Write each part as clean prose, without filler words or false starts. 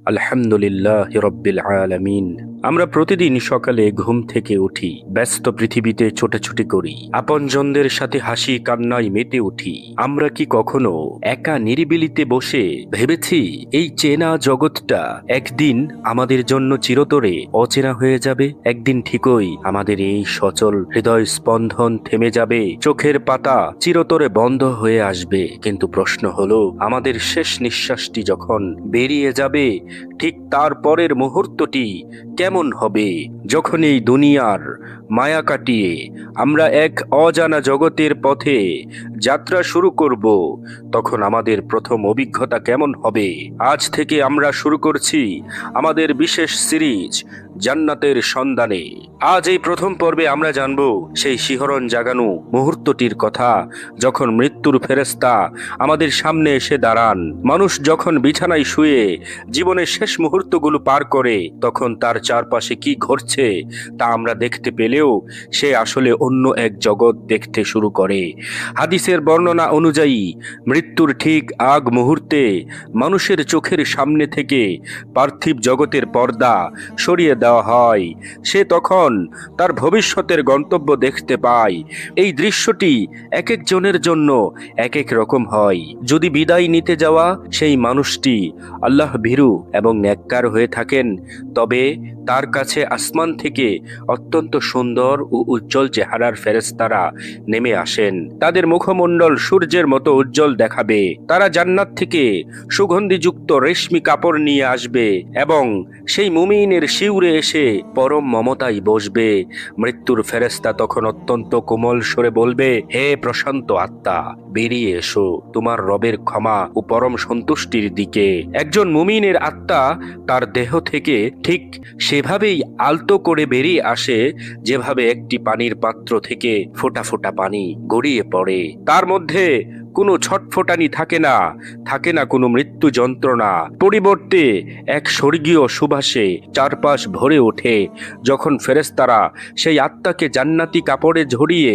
আলহামদুলিল্লাহি রাব্বিল আলামিন। আমরা প্রতিদিন সকালে ঘুম থেকে উঠি, ব্যস্ত পৃথিবীতে ছোটাছুটি করি, আপনজনদের সাথে হাসি কান্নায় মেতে উঠি। আমরা কি কখনো একা নিরিবিলিতে বসে ভেবেছি এই চেনা জগৎটা একদিন আমাদের জন্য চিরতরে অচেনা হয়ে যাবে? একদিন ঠিকই আমাদের এই সচল হৃদয় স্পন্দন থেমে যাবে, চোখের পাতা চিরতরে বন্ধ হয়ে আসবে। কিন্তু প্রশ্ন হলো, আমাদের শেষ নিঃশ্বাসটি যখন বেরিয়ে যাবে, ঠিক তারপরের মুহূর্তটি কেমন হবে? যখন এই দুনিয়ার মায়া কাটিয়ে আমরা এক অজানা জগতের পথে যাত্রা শুরু করব, তখন আমাদের প্রথম অভিজ্ঞতা কেমন হবে? আজ থেকে আমরা শুরু করছি আমাদের বিশেষ সিরিজ জান্নাতের সন্ধানে। আজ এই প্রথম পর্বে আমরা জানব সেই শিহরণ জাগানো মুহূর্তটির কথা, যখন মৃত্যুর ফেরেশতা আমাদের সামনে এসে দাঁড়ান। মানুষ যখন বিছানায় শুয়ে জীবনের শেষ মুহূর্তগুলো পার করে, তখন তার চারপাশে কি ঘটছে তা আমরা দেখতে পেলেও সে আসলে অন্য এক জগৎ দেখতে শুরু করে। হাদিসের বর্ণনা অনুযায়ী মৃত্যুর ঠিক আগ মুহূর্তে মানুষের চোখের সামনে থেকে পার্থিব জগতের পর্দা সরিয়ে দেওয়া হয়। সে তখন তার ভবিষ্যতের গন্তব্য দেখতে পায়। এই দৃশ্যটি এক একজনের জন্য এক এক রকম হয়। যদি বিদায় নিতে যাওয়া সেই মানুষটি আল্লাহ ভীরু এবং নেককার হয়ে থাকেন, তবে তার কাছে আসমান থেকে অত্যন্ত সুন্দর ও উজ্জ্বল চেহারার ফেরেশতারা নেমে আসেন। তাদের মুখমণ্ডল সূর্যের মতো উজ্জ্বল দেখাবে। তারা জান্নাত থেকে সুগন্ধিযুক্ত রেশমি কাপড় নিয়ে আসবে এবং সেই মুমিনের শিউরে এসে পরম মমতায় বসবে। মৃত্যুর ফেরেশতা তখন অত্যন্ত কোমল স্বরে বলবে, হে প্রশান্ত আত্মা, বেরিয়ে এসো তোমার রবের ক্ষমা ও পরম সন্তুষ্টির দিকে। একজন মুমিনের আত্মা তার দেহ থেকে ঠিক সেভাবেই আলতো করে বেরিয়ে আসে, যেভাবে একটি পানির পাত্র থেকে ফোঁটা ফোঁটা পানি গড়িয়ে পড়ে। তার মধ্যে কোনো ছটফটানি থাকে না কোনো মৃত্যু যন্ত্রণা। পরিবর্তে এক স্বর্গীয় সুবাসে চারপাশ ভরে ওঠে। যখন ফেরেশতারা সেই আত্মাকে জান্নাতি কাপড়ে ঝরিয়ে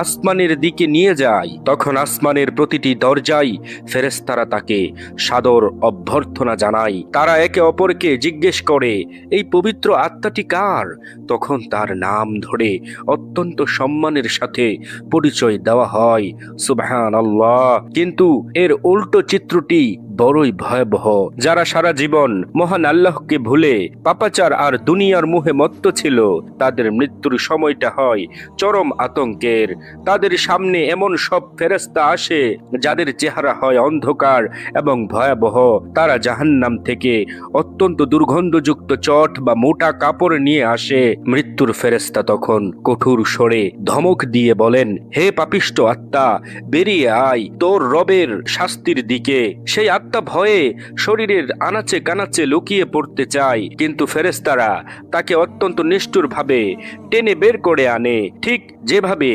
আসমানের দিকে নিয়ে যায়, তখন আসমানের প্রতিটি দরজায় ফেরেশতারা তাকে সাদর অভ্যর্থনা জানায়। তারা একে অপরকে জিজ্ঞেস করে, এই পবিত্র আত্মাটি কার? তখন তার নাম ধরে অত্যন্ত সম্মানের সাথে পরিচয় দেওয়া হয়। সুবহানাল্লাহ। কিন্তু এর উল্টো চিত্রটি বড়ই ভয়াবহ। যারা সারা জীবন মহান আল্লাহকে ভুলে পাপাচার আর দুনিয়ার মোহে মত্ত ছিল, তাদের মৃত্যুর সময়টা হয় চরম আতঙ্কের। তাদের সামনে এমন সব ফেরেশতা আসে যাদের চেহারা হয় অন্ধকার এবং ভয়াবহ। তারা জাহান্নাম থেকে অত্যন্ত দুর্গন্ধযুক্ত চট বা মোটা কাপড় নিয়ে আসে। মৃত্যুর ফেরেশতা তখন কঠোর স্বরে ধমক দিয়ে বলেন, হে পাপিষ্ঠ আত্মা, বেরিয়ে আয় তোর রবের শাস্তির দিকে। সেই আত্মা ভয়ে শরীরের আনাচে কানাচে লুকিয়ে পড়তে চায়, কিন্তু ফেরেশতারা তাকে অত্যন্ত নিষ্ঠুরভাবে টেনে বের করে আনে, ঠিক যেভাবে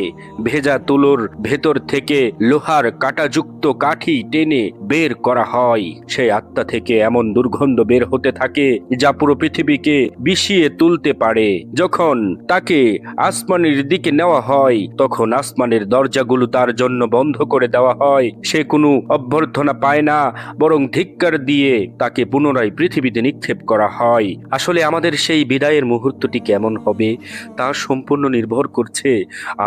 ভেজা তুলোর ভেতর থেকে লোহার কাঁটাযুক্ত কাঠি টেনে বের করা হয়। সেই আত্মা থেকে এমন দুর্গন্ধ বের হতে থাকে যা পুরো পৃথিবীকে বিষিয়ে তুলতে পারে। যখন তাকে আসমানের দিকে নেওয়া হয়, তখন আসমানের দরজাগুলো তার জন্য বন্ধ করে দেওয়া হয়। সে কোনো অভ্যর্থনা পায় না, বরং ধিক্কার দিয়ে তাকে পুনরায় পৃথিবীতে নিক্ষেপ করা হয়। আসলে আমাদের সেই বিদায়ের মুহূর্তটি কেমন হবে তা সম্পূর্ণ নির্ভর করছে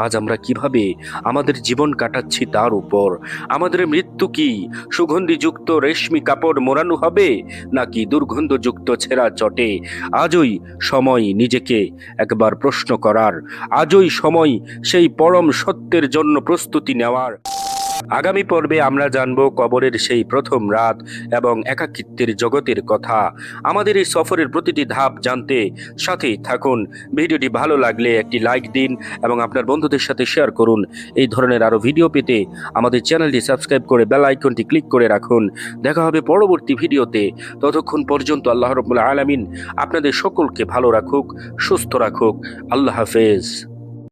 আজ আমরা কিভাবে আমাদের জীবন কাটাচ্ছি তার উপর। আমাদের মৃত্যু কি সুগন্ধিযুক্ত রেশমি কাপড় মোড়ানো হবে, নাকি দুর্গন্ধযুক্ত ছেঁড়া চটে? আজই সময় নিজেকে একবার প্রশ্ন করার, আজই সময় সেই পরম সত্যের জন্য প্রস্তুতি নেওয়ার। আগামী পর্বে আমরা জানব কবরের সেই প্রথম রাত এবং একাকিত্বের জগতের কথা। আমাদের এই সফরের প্রতিটি ধাপ জানতে সাথেই থাকুন। ভিডিওটি ভালো লাগলে একটি লাইক দিন এবং আপনার বন্ধুদের সাথে শেয়ার করুন। এই ধরনের আরও ভিডিও পেতে আমাদের চ্যানেলটি সাবস্ক্রাইব করে বেল আইকনটি ক্লিক করে রাখুন। দেখা হবে পরবর্তী ভিডিওতে। ততক্ষণ পর্যন্ত আল্লাহ রাব্বুল আলামিন আপনাদের সকলকে ভালো রাখুক, সুস্থ রাখুক। আল্লাহ হাফেজ।